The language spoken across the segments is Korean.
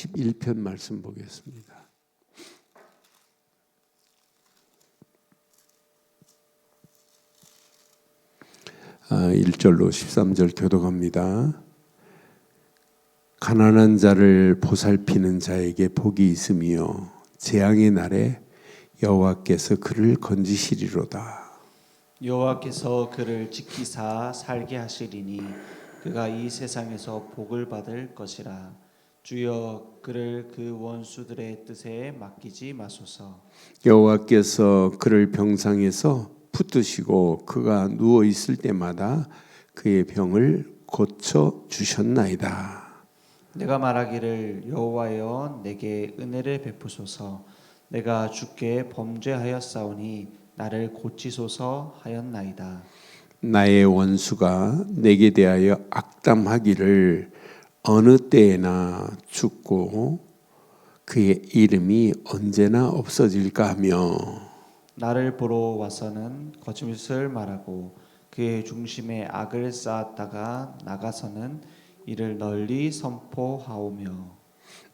11편 말씀 보겠습니다. 1절로 13절 교독합니다. 가난한 자를 보살피는 자에게 복이 있으며 재앙의 날에 여호와께서 그를 건지시리로다. 여호와께서 그를 지키사 살게 하시리니 그가 이 세상에서 복을 받을 것이라. 주여 그를 그 원수들의 뜻에 맡기지 마소서. 여호와께서 그를 병상에서 붙드시고 그가 누워 있을 때마다 그의 병을 고쳐 주셨나이다. 내가 말하기를 여호와여 내게 은혜를 베푸소서. 내가 주께 범죄하였사오니 나를 고치소서 하였나이다. 나의 원수가 내게 대하여 악담하기를 어느 때에나 죽고 그의 이름이 언제나 없어질까 하며 나를 보러 와서는 거짓을 말하고 그의 중심에 악을 쌓았다가 나가서는 이를 널리 선포하오며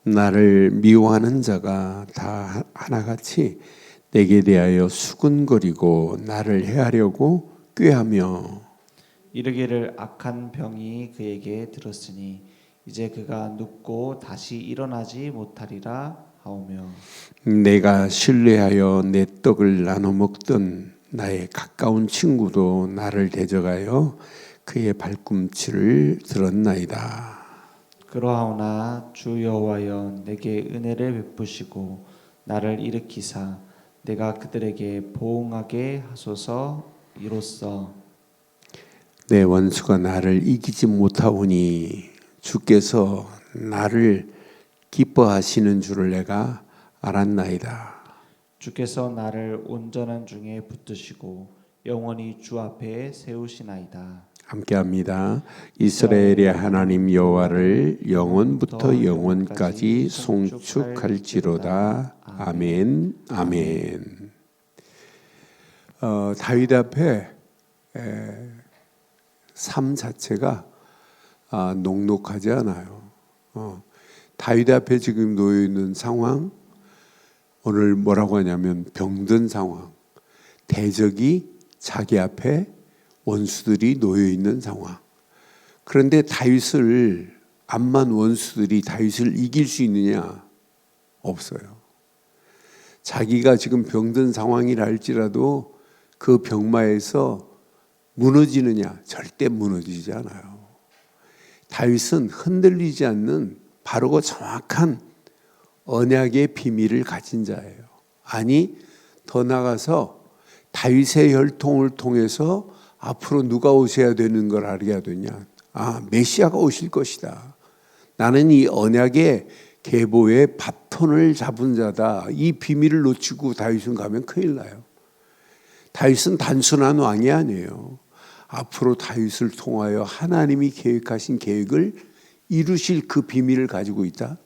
나를 미워하는 자가 다 하나같이 내게 대하여 수군거리고 나를 해하려고 꾀하며 이르기를 악한 병이 그에게 들었으니 이제 그가 눕고 다시 일어나지 못하리라 하오며 내가 신뢰하여 내 떡을 나눠 먹던 나의 가까운 친구도 나를 대적하여 그의 발꿈치를 들었나이다. 그러하오나 주 여호와여 내게 은혜를 베푸시고 나를 일으키사 내가 그들에게 보응하게 하소서. 이로써 내 원수가 나를 이기지 못하오니 주께서 나를 기뻐하시는 줄을 내가 알았나이다. 주께서 나를 온전한 중에 붙드시고 영원히 주 앞에 세우시나이다. 함께합니다. 이스라엘의 하나님 여호와를 영원부터 영원까지 송축할지로다. 아멘. 아멘. 다윗 앞에 삶 자체가 녹록하지 않아요. 다윗 앞에 지금 놓여 있는 상황, 오늘 뭐라고 하냐면 병든 상황, 대적이 자기 앞에 원수들이 놓여 있는 상황. 그런데 다윗을 암만 원수들이 다윗을 이길 수 있느냐? 없어요. 자기가 지금 병든 상황이라 할지라도 그 병마에서 무너지느냐? 절대 무너지지 않아요. 다윗은 흔들리지 않는 바르고 정확한 언약의 비밀을 가진 자예요. 아니, 더 나아가서 다윗의 혈통을 통해서 앞으로 누가 오셔야 되는 걸 알게 하더냐. 메시아가 오실 것이다. 나는 이 언약의 계보의 바톤을 잡은 자다. 이 비밀을 놓치고 다윗은 가면 큰일 나요. 다윗은 단순한 왕이 아니에요. 앞으로 다윗을 통하여 하나님이 계획하신 계획을 이루실 그 비밀을 가지고 있다.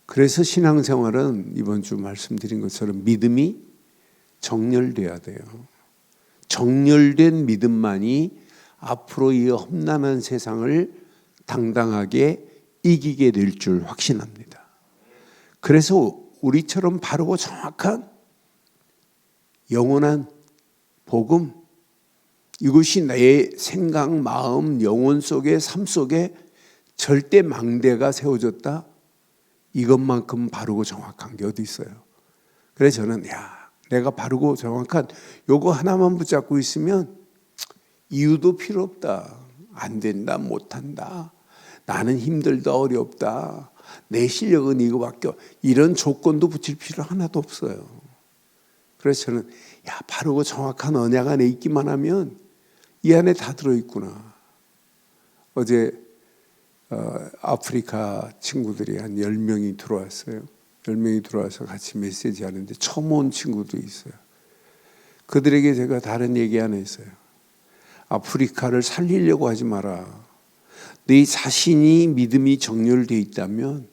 그래서 신앙생활은 이번 주 말씀드린 것처럼 믿음이 정렬돼야 돼요. 정렬된 믿음만이 앞으로 이 험난한 세상을 당당하게 이기게 될 줄 확신합니다. 그래서 우리처럼 바르고 정확한 영원한 복음, 이것이 내 생각, 마음, 영혼 속에 삶 속에 절대 망대가 세워졌다. 이것만큼 바르고 정확한 게 어디 있어요? 그래서 저는 내가 바르고 정확한 요거 하나만 붙잡고 있으면 이유도 필요 없다. 안 된다, 못한다. 나는 힘들다, 어렵다. 내 실력은 이거밖에 이런 조건도 붙일 필요 하나도 없어요. 그래서 저는 바르고 정확한 언약 안에 있기만 하면 이 안에 다 들어있구나. 어제 아프리카 친구들이 한 10명이 들어왔어요. 10명이 들어와서 같이 메시지 하는데 처음 온 친구도 있어요. 그들에게 제가 다른 얘기 하나 했어요. 아프리카를 살리려고 하지 마라. 네 자신이 믿음이 정렬되어 있다면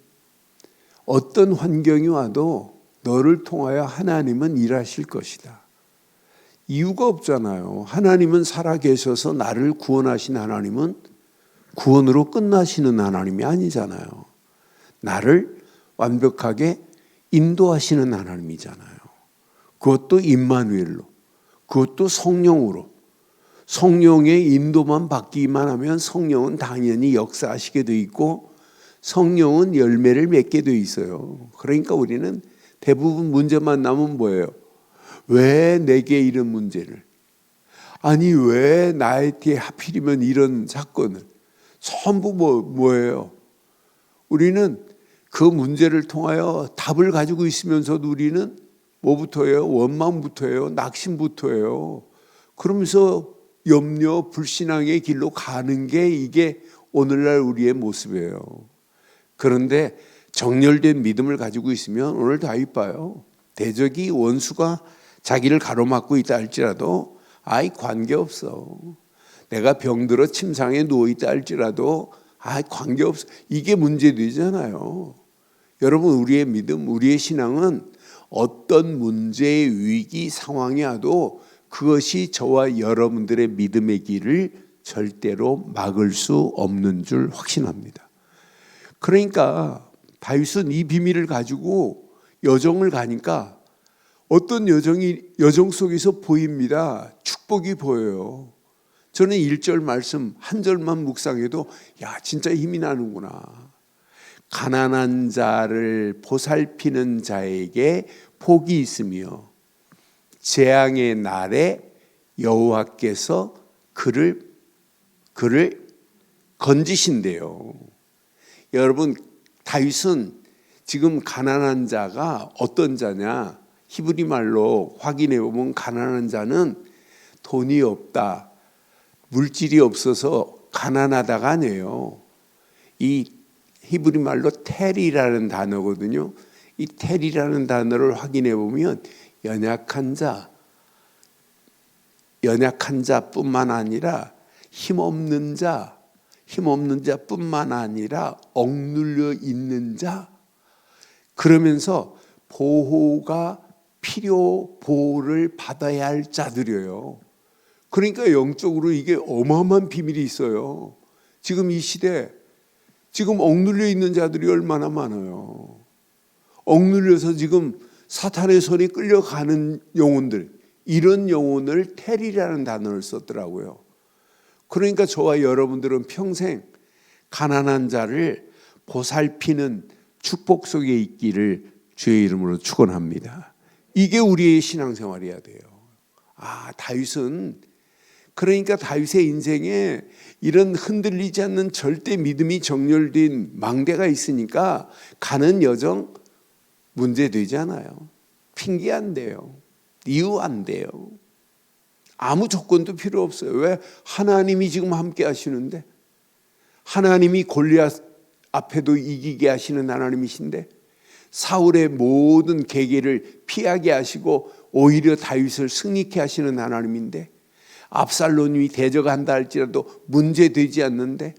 어떤 환경이 와도 너를 통하여 하나님은 일하실 것이다. 이유가 없잖아요. 하나님은 살아계셔서 나를 구원하신 하나님은 구원으로 끝나시는 하나님이 아니잖아요. 나를 완벽하게 인도하시는 하나님이잖아요. 그것도 임마누엘로, 그것도 성령으로. 성령의 인도만 받기만 하면 성령은 당연히 역사하시게 돼 있고 성령은 열매를 맺게 돼 있어요. 그러니까 우리는 대부분 문제만 나면 뭐예요? 왜 내게 이런 문제를? 아니 왜 나에게 하필이면 이런 사건을? 전부 뭐예요? 우리는 그 문제를 통하여 답을 가지고 있으면서도 우리는 뭐부터 해요? 원망부터 해요? 낙심부터 해요. 그러면서 염려, 불신앙의 길로 가는 게 이게 오늘날 우리의 모습이에요. 그런데 정렬된 믿음을 가지고 있으면 오늘 다 이뻐요. 대적이 원수가 자기를 가로막고 있다 할지라도 아이 관계없어. 내가 병들어 침상에 누워있다 할지라도 아이 관계없어. 이게 문제되잖아요. 여러분 우리의 믿음, 우리의 신앙은 어떤 문제의 위기 상황이 와도 그것이 저와 여러분들의 믿음의 길을 절대로 막을 수 없는 줄 확신합니다. 그러니까 다윗은 이 비밀을 가지고 여정을 가니까 어떤 여정 속에서 보입니다. 축복이 보여요. 저는 1절 말씀 한 절만 묵상해도 야 진짜 힘이 나는구나. 가난한 자를 보살피는 자에게 복이 있으며 재앙의 날에 여호와께서 그를 건지신대요. 여러분 다윗은 지금 가난한 자가 어떤 자냐? 히브리 말로 확인해 보면 가난한 자는 돈이 없다, 물질이 없어서 가난하다가 아니에요. 이 히브리 말로 텔이라는 단어거든요. 이 텔이라는 단어를 확인해 보면 연약한 자뿐만 아니라 힘없는 자뿐만 아니라 억눌려 있는 자, 그러면서 보호를 받아야 할 자들이에요. 그러니까 영적으로 이게 어마어마한 비밀이 있어요. 지금 이 시대 지금 억눌려 있는 자들이 얼마나 많아요. 억눌려서 지금 사탄의 손에 끌려가는 영혼들, 이런 영혼을 텔이라는 단어를 썼더라고요. 그러니까 저와 여러분들은 평생 가난한 자를 보살피는 축복 속에 있기를 주의 이름으로 축원합니다. 이게 우리의 신앙생활이어야 돼요. 다윗은 그러니까 다윗의 인생에 이런 흔들리지 않는 절대 믿음이 정렬된 망대가 있으니까 가는 여정 문제되지 않아요. 핑계 안 돼요. 이유 안 돼요. 아무 조건도 필요 없어요. 왜? 하나님이 지금 함께 하시는데, 하나님이 골리앗 앞에도 이기게 하시는 하나님이신데, 사울의 모든 계계를 피하게 하시고 오히려 다윗을 승리케 하시는 하나님인데, 압살롬이 대적한다 할지라도 문제되지 않는데,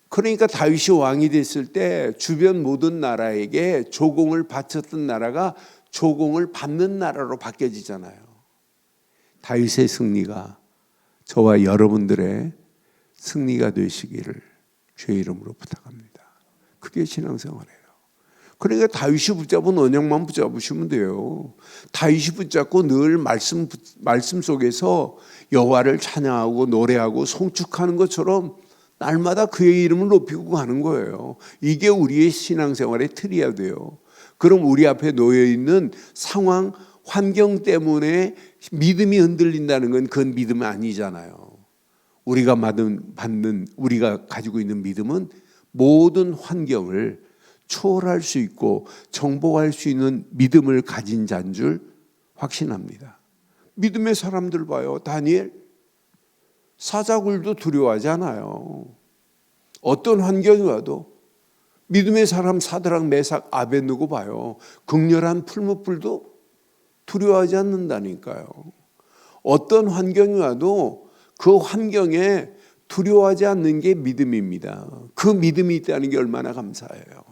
그러니까 다윗이 왕이 됐을 때 주변 모든 나라에게 조공을 바쳤던 나라가 조공을 받는 나라로 바뀌어지잖아요. 다윗의 승리가 저와 여러분들의 승리가 되시기를 주의 이름으로 부탁합니다. 그게 신앙생활이에요. 그러니까 다윗이 붙잡은 언약만 붙잡으시면 돼요. 다윗이 붙잡고 늘 말씀 속에서 여호와를 찬양하고 노래하고 송축하는 것처럼 날마다 그의 이름을 높이고 가는 거예요. 이게 우리의 신앙생활의 틀이어야 돼요. 그럼 우리 앞에 놓여 있는 상황, 환경 때문에 믿음이 흔들린다는 건 그건 믿음이 아니잖아요. 우리가 우리가 가지고 있는 믿음은 모든 환경을 초월할 수 있고 정복할 수 있는 믿음을 가진 자인 줄 확신합니다. 믿음의 사람들 봐요. 다니엘 사자굴도 두려워하지 않아요. 어떤 환경이 와도 믿음의 사람 사드락 메삭 아벳느고 봐요. 극렬한 풀무불도 두려워하지 않는다니까요. 어떤 환경이 와도 그 환경에 두려워하지 않는 게 믿음입니다. 그 믿음이 있다는 게 얼마나 감사해요.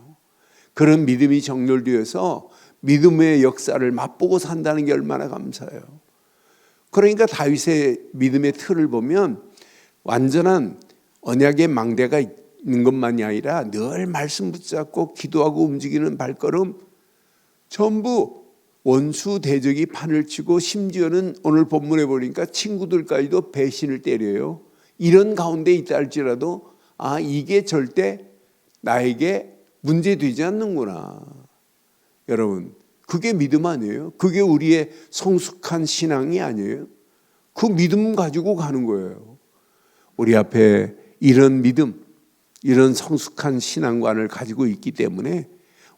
그런 믿음이 정렬되어서 믿음의 역사를 맛보고 산다는 게 얼마나 감사해요. 그러니까 다윗의 믿음의 틀을 보면 완전한 언약의 망대가 있는 것만이 아니라 늘 말씀 붙잡고 기도하고 움직이는 발걸음, 전부 원수 대적이 판을 치고 심지어는 오늘 본문에 보니까 친구들까지도 배신을 때려요. 이런 가운데 있다 할지라도 이게 절대 나에게 문제되지 않는구나. 여러분, 그게 믿음 아니에요? 그게 우리의 성숙한 신앙이 아니에요? 그 믿음 가지고 가는 거예요. 우리 앞에 이런 믿음, 이런 성숙한 신앙관을 가지고 있기 때문에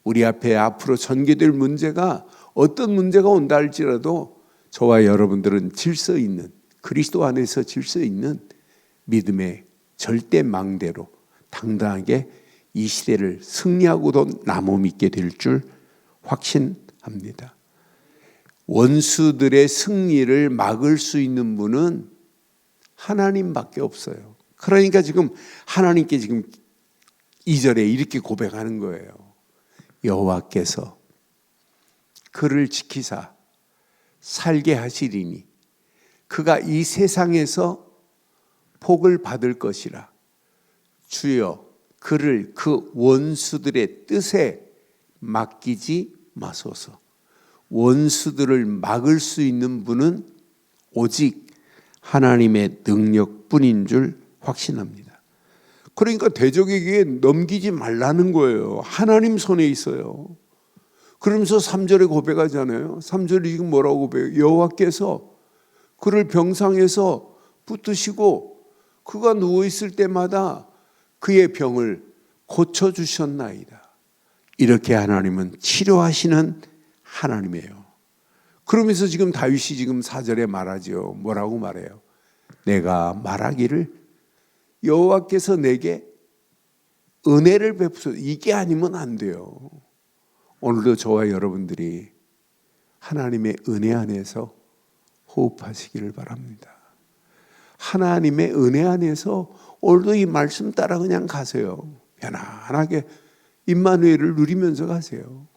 우리 앞에 앞으로 전개될 문제가 어떤 문제가 온다 할지라도 저와 여러분들은 질서 있는, 그리스도 안에서 질서 있는 믿음의 절대 망대로 당당하게 이 시대를 승리하고도 나무 믿게 될 줄 확신합니다. 원수들의 승리를 막을 수 있는 분은 하나님밖에 없어요. 그러니까 지금 하나님께 지금 2절에 이렇게 고백하는 거예요. 여호와께서 그를 지키사 살게 하시리니 그가 이 세상에서 복을 받을 것이라. 주여 그를 그 원수들의 뜻에 맡기지 마소서. 원수들을 막을 수 있는 분은 오직 하나님의 능력뿐인 줄 확신합니다. 그러니까 대적에게 넘기지 말라는 거예요. 하나님 손에 있어요. 그러면서 3절에 고백하잖아요. 3절이 지금 뭐라고 고백해요? 여호와께서 그를 병상에서 붙드시고 그가 누워있을 때마다 그의 병을 고쳐주셨나이다. 이렇게 하나님은 치료하시는 하나님이에요. 그러면서 지금 다윗이 지금 4절에 말하죠. 뭐라고 말해요? 내가 말하기를 여호와께서 내게 은혜를 베푸소서. 이게 아니면 안 돼요. 오늘도 저와 여러분들이 하나님의 은혜 안에서 호흡하시기를 바랍니다. 하나님의 은혜 안에서 오늘도 이 말씀 따라 그냥 가세요. 편안하게 임마누엘을 누리면서 가세요.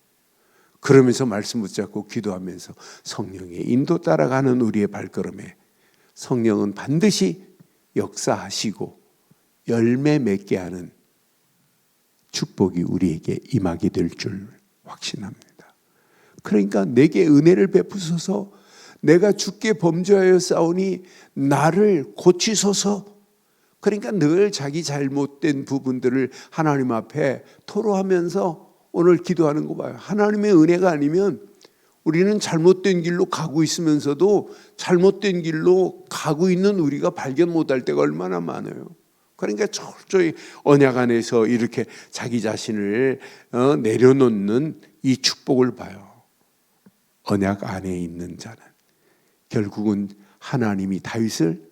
그러면서 말씀 붙잡고 기도하면서 성령의 인도 따라가는 우리의 발걸음에 성령은 반드시 역사하시고 열매 맺게 하는 축복이 우리에게 임하게 될 줄 확신합니다. 그러니까 내게 은혜를 베푸소서. 내가 주께 범죄하여 싸우니 나를 고치소서. 그러니까 늘 자기 잘못된 부분들을 하나님 앞에 토로하면서 오늘 기도하는 거 봐요. 하나님의 은혜가 아니면 우리는 잘못된 길로 가고 있으면서도 잘못된 길로 가고 있는 우리가 발견 못할 때가 얼마나 많아요. 그러니까 철저히 언약 안에서 이렇게 자기 자신을 내려놓는 이 축복을 봐요. 언약 안에 있는 자는 결국은 하나님이 다윗을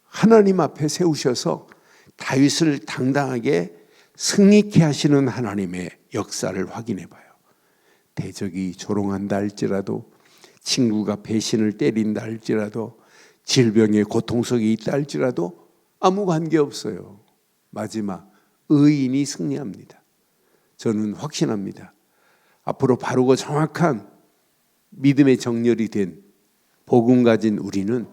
하나님 앞에 세우셔서 다윗을 당당하게 승리케 하시는 하나님의 역사를 확인해 봐요. 대적이 조롱한다 할지라도, 친구가 배신을 때린다 할지라도, 질병의 고통 속에 있다 할지라도 아무 관계없어요. 마지막 의인이 승리합니다. 저는 확신합니다. 앞으로 바르고 정확한 믿음의 정렬이 된 복음 가진 우리는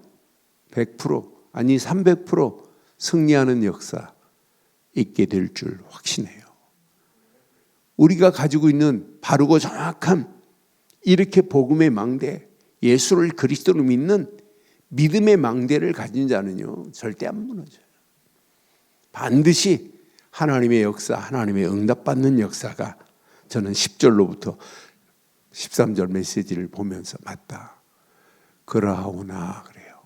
100% 아니 300% 승리하는 역사 있게 될 줄 확신해요. 우리가 가지고 있는 바르고 정확한 이렇게 복음의 망대, 예수를 그리스도로 믿는 믿음의 망대를 가진 자는요 절대 안 무너져요. 반드시 하나님의 역사, 하나님의 응답받는 역사가 저는 10절로부터 13절 메시지를 보면서 맞다. 그러하오나 그래요.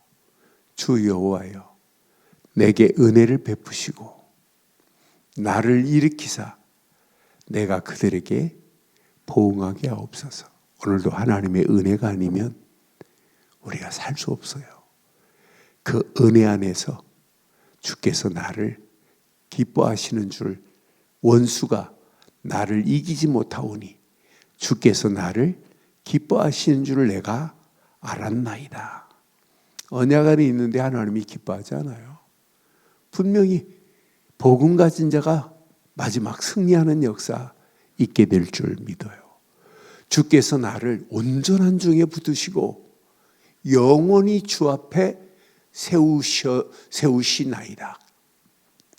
주 여호와여 내게 은혜를 베푸시고 나를 일으키사 내가 그들에게 보응하게 하옵소서. 오늘도 하나님의 은혜가 아니면 우리가 살 수 없어요. 그 은혜 안에서 주께서 나를 기뻐하시는 줄, 원수가 나를 이기지 못하오니 주께서 나를 기뻐하시는 줄 내가 알았나이다. 언약 안에 있는데 하나님이 기뻐하지 않아요. 분명히 복음 가진 자가 마지막 승리하는 역사 있게 될 줄 믿어요. 주께서 나를 온전한 중에 붙드시고 영원히 주 앞에 세우시나이다.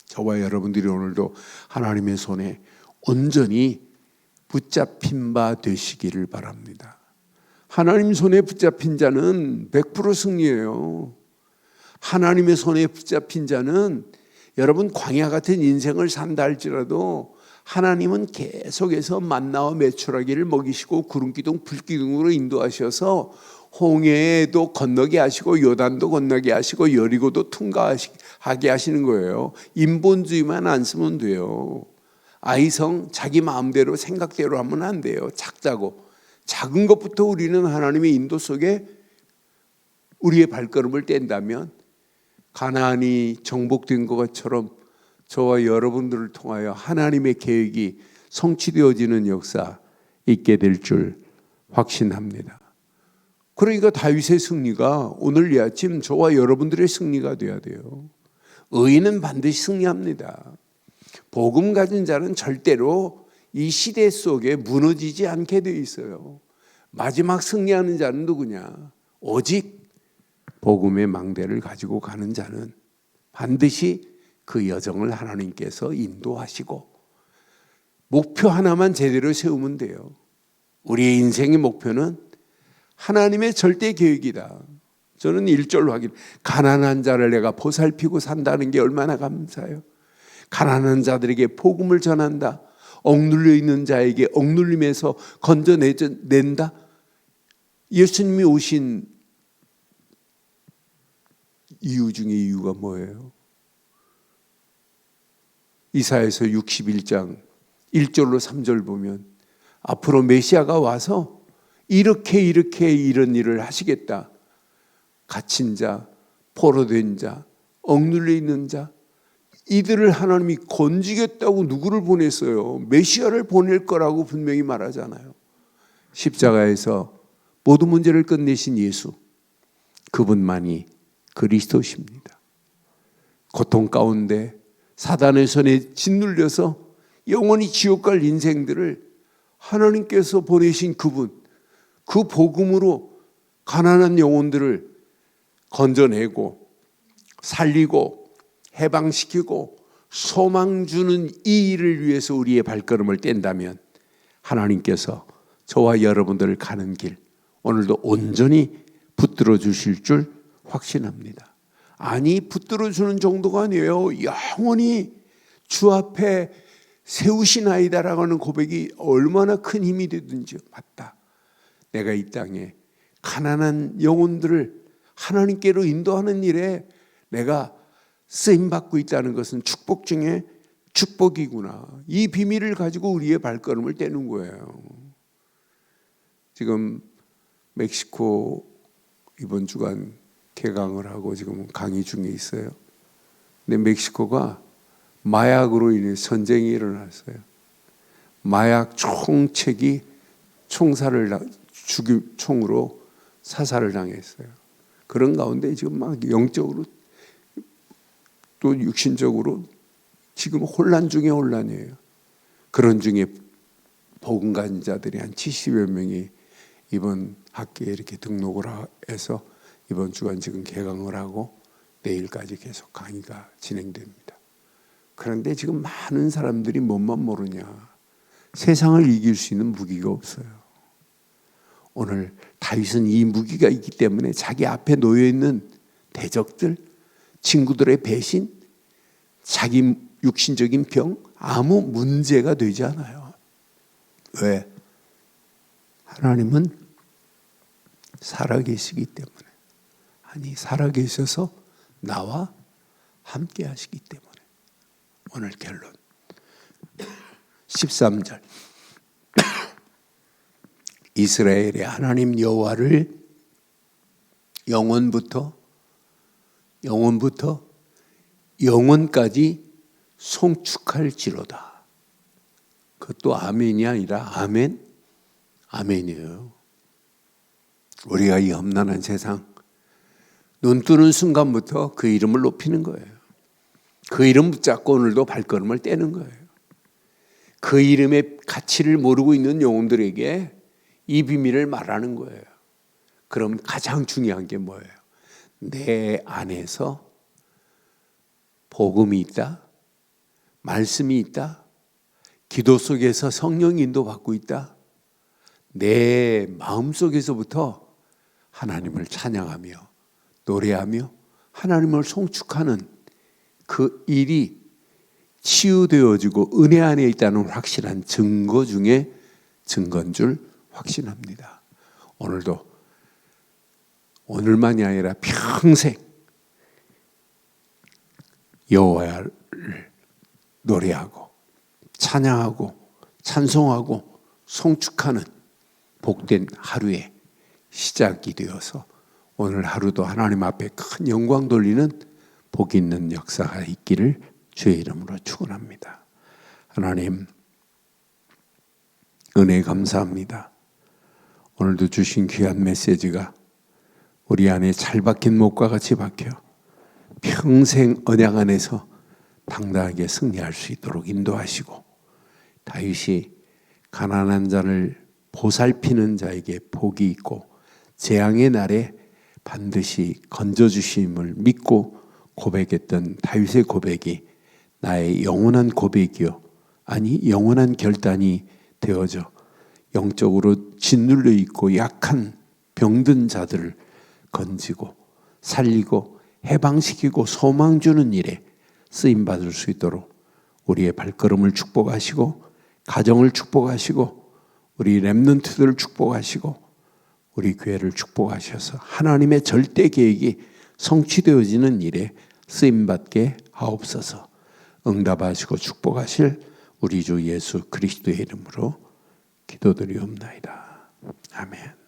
저와 여러분들이 오늘도 하나님의 손에 온전히 붙잡힌 바 되시기를 바랍니다. 하나님 손에 붙잡힌 자는 100% 승리예요. 하나님의 손에 붙잡힌 자는 여러분 광야 같은 인생을 산다 할지라도 하나님은 계속해서 만나와 메추라기를 먹이시고 구름기둥 불기둥으로 인도하셔서 홍해도 건너게 하시고 요단도 건너게 하시고 여리고도 통과하게 하시는 거예요. 인본주의만 안 쓰면 돼요. 아이성 자기 마음대로 생각대로 하면 안 돼요. 작자고 작은 것부터 우리는 하나님의 인도 속에 우리의 발걸음을 뗀다면 가나안이 정복된 것처럼 저와 여러분들을 통하여 하나님의 계획이 성취되어지는 역사 있게 될 줄 확신합니다. 그러니까 다윗의 승리가 오늘 이 아침 저와 여러분들의 승리가 되어야 돼요. 의인은 반드시 승리합니다. 복음 가진 자는 절대로 이 시대 속에 무너지지 않게 되어 있어요. 마지막 승리하는 자는 누구냐? 오직 복음의 망대를 가지고 가는 자는 반드시 그 여정을 하나님께서 인도하시고 목표 하나만 제대로 세우면 돼요. 우리의 인생의 목표는 하나님의 절대 계획이다. 저는 1절로 하길 가난한 자를 내가 보살피고 산다는 게 얼마나 감사해요. 가난한 자들에게 복음을 전한다. 억눌려 있는 자에게 억눌림에서 건져낸다. 예수님이 오신 이유 중에 이유가 뭐예요? 이사야서 61장 1절로 3절 보면 앞으로 메시아가 와서 이렇게 이런 일을 하시겠다. 갇힌 자, 포로된 자, 억눌려 있는 자 이들을 하나님이 건지겠다고 누구를 보냈어요? 메시아를 보낼 거라고 분명히 말하잖아요. 십자가에서 모든 문제를 끝내신 예수 그분만이 그리스도십니다. 고통 가운데 사단의 손에 짓눌려서 영원히 지옥 갈 인생들을 하나님께서 보내신 그분 그 복음으로 가난한 영혼들을 건져내고 살리고 해방시키고 소망 주는 이 일을 위해서 우리의 발걸음을 뗀다면 하나님께서 저와 여러분들을 가는 길 오늘도 온전히 붙들어 주실 줄 확신합니다. 아니 붙들어 주는 정도가 아니에요. 영원히 주 앞에 세우시나이다라고 하는 고백이 얼마나 큰 힘이 되든지 맞다. 내가 이 땅에 가난한 영혼들을 하나님께로 인도하는 일에 내가 쓰임받고 있다는 것은 축복 중에 축복이구나. 이 비밀을 가지고 우리의 발걸음을 떼는 거예요. 지금 멕시코 이번 주간 개강을 하고 지금 강의 중에 있어요. 근데 멕시코가 마약으로 인해 전쟁이 일어났어요. 마약 총책이 총으로 사살을 당했어요. 그런 가운데 지금 막 영적으로 또 육신적으로 지금 혼란 중에 혼란이에요. 그런 중에 복음 가진 자들이 한 70여 명이 이번 학기에 이렇게 등록을 해서 이번 주간 지금 개강을 하고 내일까지 계속 강의가 진행됩니다. 그런데 지금 많은 사람들이 뭔만 모르냐. 세상을 이길 수 있는 무기가 없어요. 오늘 다윗은 이 무기가 있기 때문에 자기 앞에 놓여있는 대적들, 친구들의 배신, 자기 육신적인 병 아무 문제가 되지 않아요. 왜? 하나님은 살아계시기 때문에. 아니 살아계셔서 나와 함께 하시기 때문에. 오늘 결론 13절 이스라엘의 하나님 여호와를 영원부터 영원까지 송축할지로다. 그것도 아멘이 아니라 아멘이에요. 우리가 이 험난한 세상 눈 뜨는 순간부터 그 이름을 높이는 거예요. 그 이름 붙잡고 오늘도 발걸음을 떼는 거예요. 그 이름의 가치를 모르고 있는 영혼들에게 이 비밀을 말하는 거예요. 그럼 가장 중요한 게 뭐예요? 내 안에서 복음이 있다. 말씀이 있다. 기도 속에서 성령 인도 받고 있다. 내 마음속에서부터 하나님을 찬양하며 노래하며 하나님을 송축하는 그 일이 치유되어지고 은혜 안에 있다는 확실한 증거 중에 증거인 줄 확신합니다. 오늘도 오늘만이 아니라 평생 여호와를 노래하고 찬양하고 찬송하고 송축하는 복된 하루의 시작이 되어서 오늘 하루도 하나님 앞에 큰 영광 돌리는 복 있는 역사가 있기를 주의 이름으로 축원합니다. 하나님 은혜 감사합니다. 오늘도 주신 귀한 메시지가 우리 안에 잘 박힌 목과 같이 박혀 평생 언약 안에서 당당하게 승리할 수 있도록 인도하시고 다윗이 가난한 자를 보살피는 자에게 복이 있고 재앙의 날에 반드시 건져주심을 믿고 고백했던 다윗의 고백이 나의 영원한 고백이요 아니 영원한 결단이 되어져 영적으로 짓눌려 있고 약한 병든 자들을 건지고 살리고 해방시키고 소망 주는 일에 쓰임받을 수 있도록 우리의 발걸음을 축복하시고 가정을 축복하시고 우리 렘넌트들을 축복하시고 우리 교회를 축복하셔서 하나님의 절대 계획이 성취되어지는 일에 쓰임받게 하옵소서. 응답하시고 축복하실 우리 주 예수 그리스도의 이름으로 기도드리옵나이다. 아멘.